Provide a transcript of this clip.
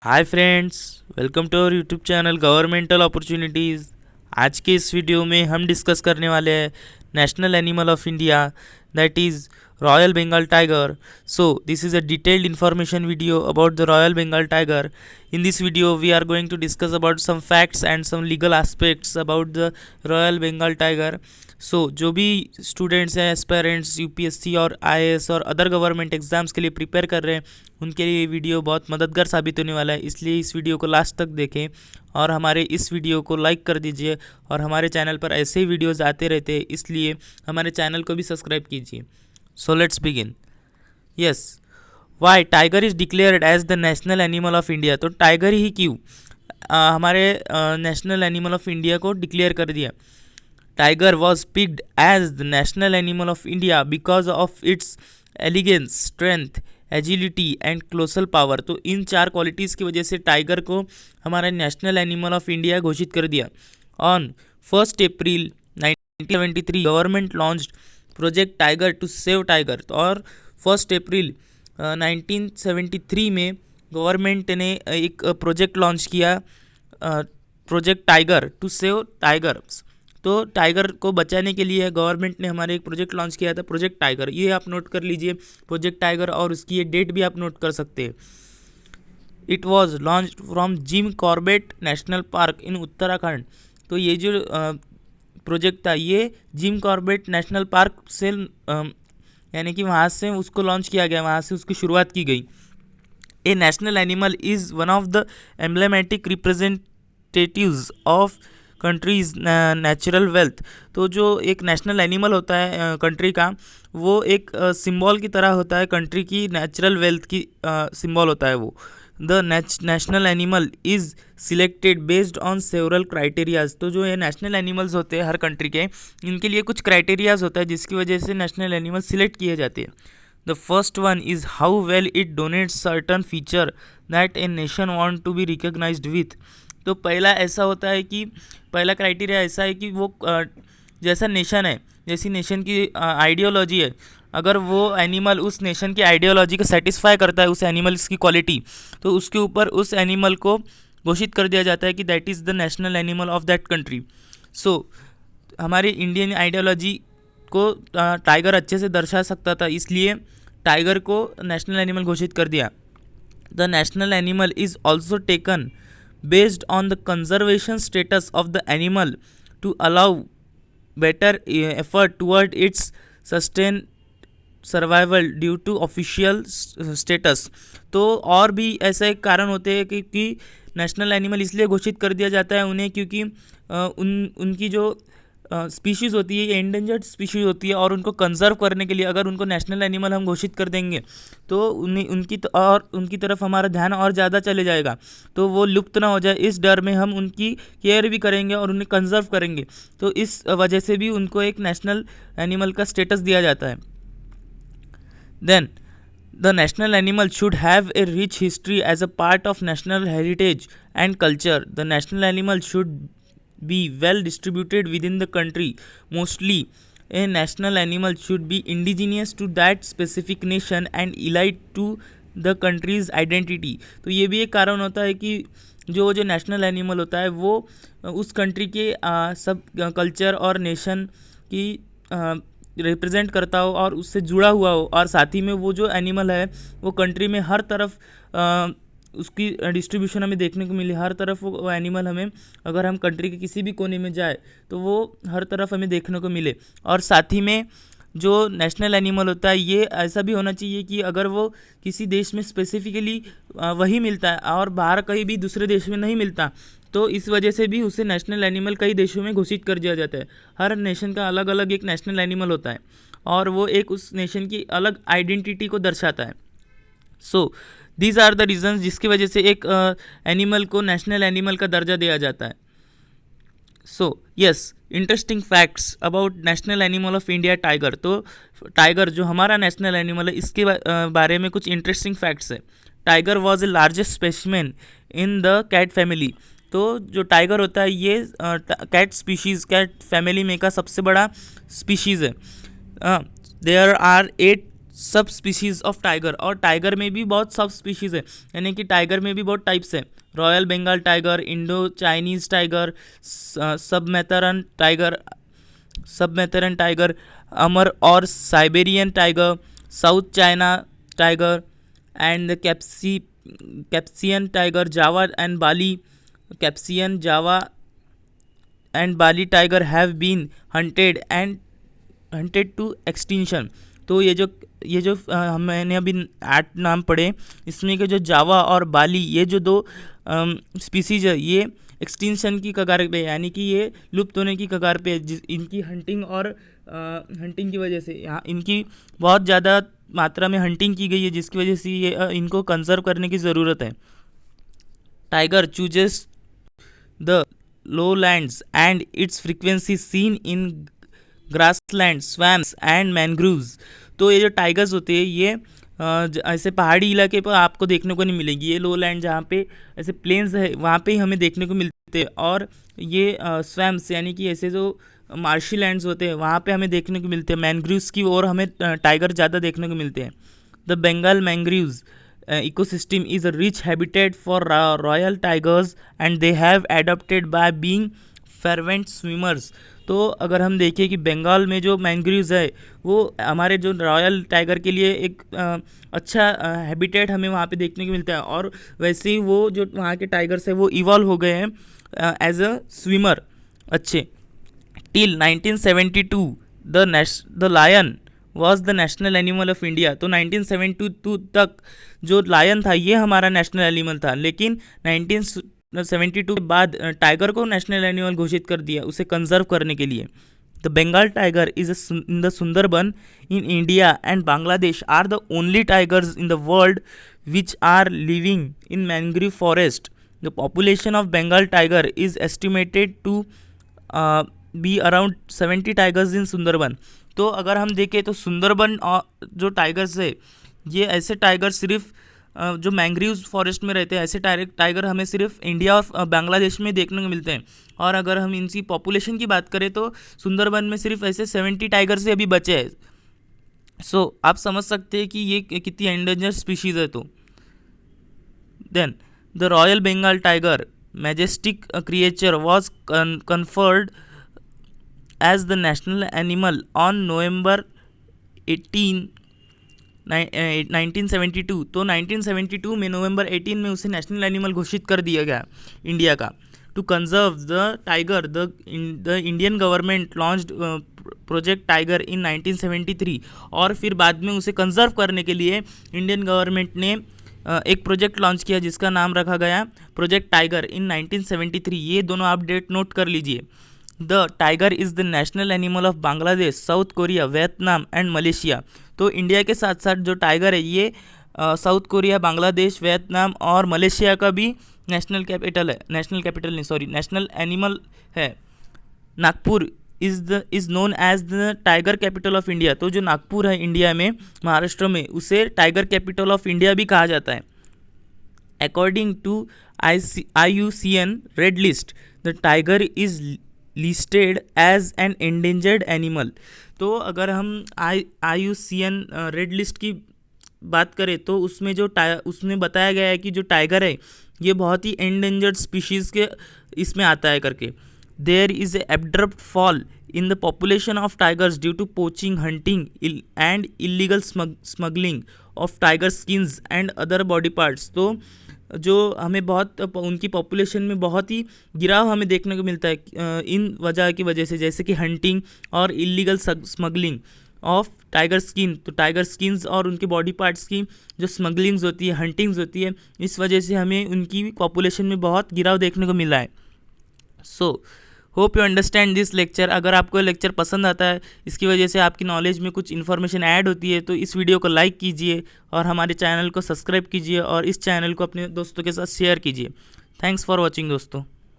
Hi friends, welcome to our YouTube channel governmental opportunities. आज के इस वीडियो में हम डिस्कस करने वाले हैं national animal of India, that is royal Bengal tiger. So this is a detailed information video about the royal bengal tiger. In this video we are going to discuss about some facts and some legal aspects about the royal bengal tiger. सो जो भी students हैं, aspirants UPSC और IAS और other government exams के लिए prepare कर रहे हैं, उनके लिए ये वीडियो बहुत मददगार साबित होने वाला है। इसलिए इस वीडियो को लास्ट तक देखें और हमारे इस वीडियो को लाइक कर दीजिए। और हमारे चैनल पर ऐसे ही वीडियोज़ आते रहते हैं, इसलिए हमारे चैनल को भी सब्सक्राइब कीजिए। So let's begin. Yes, why tiger is declared as the national animal of India. तो टाइगर ही क्यों हमारे नेशनल एनिमल ऑफ इंडिया को डिक्लेयर कर दिया। Tiger was picked as the national animal of India because of its elegance, strength, agility and colossal power। तो इन चार qualities की वजह से टाइगर को हमारा नेशनल एनिमल ऑफ इंडिया घोषित कर दिया। On 1 April 1973 government launched project tiger to save tiger. और 1 अप्रैल 1973 में गवर्नमेंट ने एक प्रोजेक्ट लॉन्च किया, project tiger to save tigers. तो टाइगर को बचाने के लिए गवर्नमेंट ने हमारे एक प्रोजेक्ट लॉन्च किया था, प्रोजेक्ट टाइगर। ये आप नोट कर लीजिए, प्रोजेक्ट टाइगर, और उसकी ये डेट भी आप नोट कर सकते हैं। It was launch from Jim Corbett national park इन उत्तराखंड। तो ये जो प्रोजेक्ट था ये जिम कॉर्बेट नेशनल पार्क से यानी कि वहाँ से उसको लॉन्च किया गया, वहाँ से उसकी शुरुआत की गई। A national animal is one of the emblematic representatives of country's natural wealth. तो जो एक नेशनल एनिमल होता है कंट्री का, वो एक सिंबल की तरह होता है, कंट्री की नेचुरल वेल्थ की सिंबल होता है वो। The national animal is selected based on several criterias. तो जो ये नेशनल एनिमल्स होते हैं हर कंट्री के, इनके लिए कुछ क्राइटेरियाज होता है जिसकी वजह से नेशनल एनिमल सिलेक्ट किए जाते हैं। The first one is how well it donates certain feature that a nation want to be recognised with. तो पहला ऐसा होता है कि पहला क्राइटेरिया ऐसा है कि वो जैसा नेशन है, जैसी नेशन की आइडियोलॉजी है, अगर वो एनिमल उस नेशन की आइडियोलॉजी को सेटिस्फाई करता है, उस एनिमल्स की क्वालिटी, तो उसके ऊपर उस एनिमल को घोषित कर दिया जाता है कि that is the national animal of that country. So हमारी इंडियन आइडियोलॉजी को टाइगर अच्छे से दर्शा सकता था, इसलिए टाइगर को नेशनल एनिमल घोषित कर दिया। The national animal is also taken based on the conservation status of the animal to allow better effort toward its sustained survival due to official status. तो और भी ऐसे कारण होते हैं कि नेशनल एनिमल इसलिए घोषित कर दिया जाता है उन्हें, क्योंकि उनकी जो स्पीशीज़ होती है, ये एंडेंजर्ड स्पीशीज़ होती है, और उनको कंजर्व करने के लिए अगर उनको नेशनल एनिमल हम घोषित कर देंगे तो उनकी तरफ हमारा ध्यान और ज़्यादा चले जाएगा, तो वो लुप्त ना हो जाए। इस डर में हम उनकी केयर भी करेंगे और उन्हें कंजर्व करेंगे, तो इस वजह से भी उनको एक नेशनल एनिमल का स्टेटस दिया जाता है। Then the national animal should have a rich history as a part of national heritage and culture. The national animal should be well distributed within the country. Mostly a national animal should be indigenous to that specific nation and allied to the country's identity। तो ये भी एक कारण होता है कि जो national animal होता है वो उस कंट्री के सब कल्चर और नेशन की रिप्रेजेंट करता हो और उससे जुड़ा हुआ हो, और साथ ही में वो जो एनिमल है वो कंट्री में हर तरफ उसकी डिस्ट्रीब्यूशन हमें देखने को मिले। हर तरफ वो एनिमल हमें, अगर हम कंट्री के किसी भी कोने में जाए तो वो हर तरफ हमें देखने को मिले। और साथ ही में जो नेशनल एनिमल होता है ये ऐसा भी होना चाहिए कि अगर वो किसी देश में स्पेसिफिकली वही मिलता है और बाहर कहीं भी दूसरे देश में नहीं मिलता, तो इस वजह से भी उसे नेशनल एनिमल कई देशों में घोषित कर दिया जाता है। हर नेशन का अलग अलग एक नेशनल एनिमल होता है और वो एक उस नेशन की अलग आइडेंटिटी को दर्शाता है। So these are the reasons जिसकी वजह से एक एनिमल को नेशनल एनिमल का दर्जा दिया जाता है। So yes, interesting facts about national animal of India tiger. तो टाइगर जो हमारा नेशनल एनिमल है, इसके बारे में कुछ इंटरेस्टिंग फैक्ट्स है। Tiger was a largest specimen in the cat family. तो जो टाइगर होता है ये कैट स्पीशीज़, कैट फैमिली में का सबसे बड़ा स्पीशीज़ है। देयर आर 8 सब स्पीशीज़ ऑफ टाइगर, और टाइगर में भी बहुत सब स्पीशीज़ है, यानी कि टाइगर में भी बहुत टाइप्स है। Royal Bengal tiger, Indo Chinese tiger, Sumatran tiger, Amur और Siberian tiger, South China tiger and Caspian tiger, Java and Bali, Caspian Java and Bali tiger have been hunted to extinction. तो ये जो मैंने अभी 8 नाम पढ़े, इसमें के जो जावा और बाली, ये जो 2 स्पीसीज है, ये एक्सटिंक्शन की कगार पे, यानी कि ये लुप्त होने की कगार पे है। इनकी हंटिंग और हंटिंग की वजह से यहाँ इनकी बहुत ज़्यादा मात्रा में हंटिंग की गई है, जिसकी वजह से ये इनको कंजर्व करने की ज़रूरत है। Tiger chooses the lowlands and its frequency seen in grassland, swamps and mangroves। तो ये जो टाइगर्स होते हैं ये ऐसे पहाड़ी इलाके पर आपको देखने को नहीं मिलेगी। ये लोलैंड जहाँ पे ऐसे प्लेन्स है वहाँ पे ही हमें देखने को मिलते हैं, और ये स्वैम्प्स यानी कि ऐसे जो मार्शी लैंड्स होते हैं वहाँ पे हमें देखने को मिलते हैं। मैनग्रूव्स की ओर हमें टाइगर ज़्यादा देखने को मिलते हैं। The Bengal mangroves ecosystem is a rich habitat for royal tigers and they have adapted by being fervent swimmers। तो अगर हम देखें कि बंगाल में जो मैंग्रोव्स है वो हमारे जो रॉयल टाइगर के लिए एक अच्छा हैबिटेट हमें वहाँ पे देखने को मिलता है, और वैसे ही वो जो वहाँ के टाइगर्स है वो इवॉल्व हो गए हैं एज अ स्विमर अच्छे। Till 1972 the lion was the national animal of India. तो 1972 तक जो लायन था ये हमारा नेशनल एनिमल था, लेकिन 1972 के बाद टाइगर को नेशनल एनिमल घोषित कर दिया उसे कंजर्व करने के लिए। The Bengal tiger is in the Sundarban in India and Bangladesh are the only tigers in the world which are living in mangrove forest. The population of Bengal tiger is estimated to be around 70 tigers in Sundarban. तो अगर हम देखें तो सुंदरबन जो tigers है ये ऐसे tiger सिर्फ जो मैंग्रोव फॉरेस्ट में रहते हैं, ऐसे टाइगर हमें सिर्फ इंडिया और बांग्लादेश में देखने को मिलते हैं। और अगर हम इनकी पॉपुलेशन की बात करें तो सुंदरबन में सिर्फ ऐसे 70 टाइगर से अभी बचे हैं। सो आप समझ सकते हैं कि ये कितनी एंडेंजर स्पीशीज़ है। तो then the royal Bengal tiger majestic creature was conferred as the national animal on November 18, 1972। तो 1972 में नवंबर 18 में उसे नेशनल एनिमल घोषित कर दिया गया इंडिया का। To conserve the tiger the Indian government launched project tiger in 1973। और फिर बाद में उसे कंजर्व करने के लिए इंडियन गवर्नमेंट ने एक प्रोजेक्ट लॉन्च किया जिसका नाम रखा गया प्रोजेक्ट टाइगर इन 1973। ये दोनों आप डेट नोट कर लीजिए। The tiger is the national animal of Bangladesh, South Korea, Vietnam and Malaysia. तो इंडिया के साथ साथ जो टाइगर है ये साउथ कोरिया, बांग्लादेश, वियतनाम और मलेशिया का भी नेशनल एनिमल है। Nagpur is known as the tiger capital of India. तो जो नागपुर है इंडिया में, महाराष्ट्र में, उसे टाइगर कैपिटल ऑफ इंडिया भी कहा जाता है। According to IUCN red list the tiger is listed as an endangered animal. तो अगर हम IUCN रेड लिस्ट की बात करें तो उसमें उसमें बताया गया है कि जो टाइगर है ये बहुत ही एंडेंजर्ड स्पीशीज़ के इसमें आता है करके। There is a abrupt fall in the population of tigers due to poaching, hunting and illegal smuggling of tiger skins and other body parts. तो जो हमें बहुत उनकी पॉपुलेशन में बहुत ही गिराव हमें देखने को मिलता है इन वजह की वजह से, जैसे कि हंटिंग और illegal smuggling of tiger skin. तो टाइगर स्किन्स और उनके बॉडी पार्ट्स की जो स्मगलिंग्स होती है, हंटिंग्स होती है, इस वजह से हमें उनकी पॉपुलेशन में बहुत गिराव देखने को मिला है। So hope you understand this lecture. अगर आपको लेक्चर पसंद आता है, इसकी वजह से आपकी नॉलेज में कुछ इन्फॉर्मेशन ऐड होती है, तो इस वीडियो को लाइक कीजिए और हमारे चैनल को सब्सक्राइब कीजिए और इस चैनल को अपने दोस्तों के साथ शेयर कीजिए। थैंक्स फॉर वॉचिंग दोस्तों।